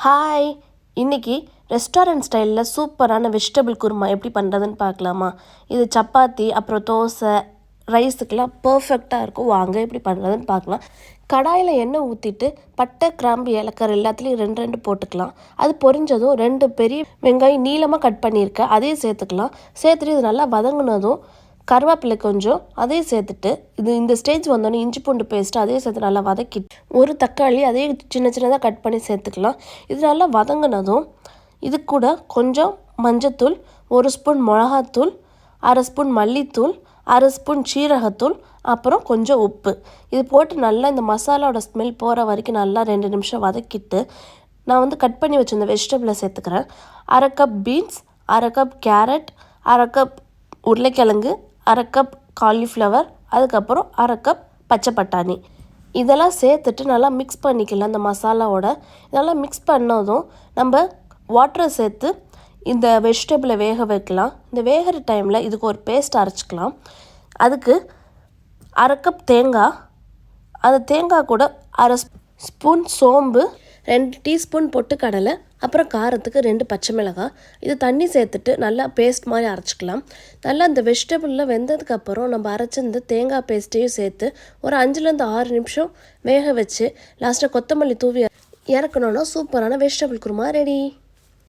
Hi, இன்னைக்கு restaurant ஸ்டைலில் சூப்பரான வெஜிடபிள் குருமா எப்படி பண்ணுறதுன்னு பார்க்கலாமா? இது சப்பாத்தி அப்புறம் தோசை ரைஸுக்கெலாம் பர்ஃபெக்டாக இருக்கும். வாங்க எப்படி பண்ணுறதுன்னு பார்க்கலாம். கடாயில் எண்ணெய் ஊற்றிட்டு பட்டை கிராம்பு ஏலக்காய் எல்லாத்துலேயும் ரெண்டு ரெண்டு போட்டுக்கலாம். அது பொரிஞ்சதும் 2 பெரிய வெங்காயம் நீளமாக கட் பண்ணியிருக்கேன், அதையும் சேர்த்துக்கலாம். சேர்த்துட்டு இது நல்லா வதங்கினதும் கருவேப்பிலை கொஞ்சம் அதையும் சேர்த்துட்டு இந்த ஸ்டேஜ் வந்தோடனே இஞ்சி பூண்டு பேஸ்ட்டு அதையும் சேர்த்து நல்லா வதக்கிட்டு ஒரு தக்காளி அதையும் சின்ன சின்னதாக கட் பண்ணி சேர்த்துக்கலாம். இது நல்லா வதங்கினதும் இது கூட கொஞ்சம் மஞ்சத்தூள், 1 ஸ்பூன் மிளகாத்தூள், 1/2 ஸ்பூன் மல்லித்தூள், 1/2 ஸ்பூன் சீரகத்தூள், அப்புறம் கொஞ்சம் உப்பு இது போட்டு நல்லா இந்த மசாலாவோட ஸ்மெல் போகிற வரைக்கும் நல்லா 2 நிமிஷம் வதக்கிட்டு நான் கட் பண்ணி வச்சுருந்த வெஜிடபிளை சேர்த்துக்கிறேன். 1/2 cup beans, 1/2 cup carrot, 1/2 cup உருளைக்கிழங்கு, 1/2 கப் காலிஃப்ளவர், அதுக்கப்புறம் 1/2 கப் பச்சை பட்டாணி இதெல்லாம் சேர்த்துட்டு நல்லா மிக்ஸ் பண்ணிக்கலாம். இந்த மசாலாவோட நல்லா மிக்ஸ் பண்ணதும் நம்ம வாட்டரை சேர்த்து இந்த வெஜிடபிளை வேக வைக்கலாம். இந்த வேகிற டைமில் இதுக்கு ஒரு பேஸ்ட் அரைச்சிக்கலாம். அதுக்கு 1/2 கப் தேங்காய், அந்த தேங்காய் கூட 1/2 ஸ்பூன் சோம்பு, 2 டீஸ்பூன் பொட்டுக்கடலை, அப்புறம் காரத்துக்கு 2 பச்சை மிளகாய் இது தண்ணி சேர்த்துட்டு நல்லா பேஸ்ட் மாதிரி அரைச்சிக்கலாம். நல்லா இந்த வெஜிடபிளில் வெந்ததுக்கப்புறம் நம்ம அரைச்சி இந்த தேங்காய் பேஸ்ட்டையும் சேர்த்து ஒரு 5லேருந்து 6 நிமிஷம் வேக வச்சு லாஸ்ட்டாக கொத்தமல்லி தூவி இறக்கணுன்னா சூப்பரான வெஜிடபிள் குருமா ரெடி.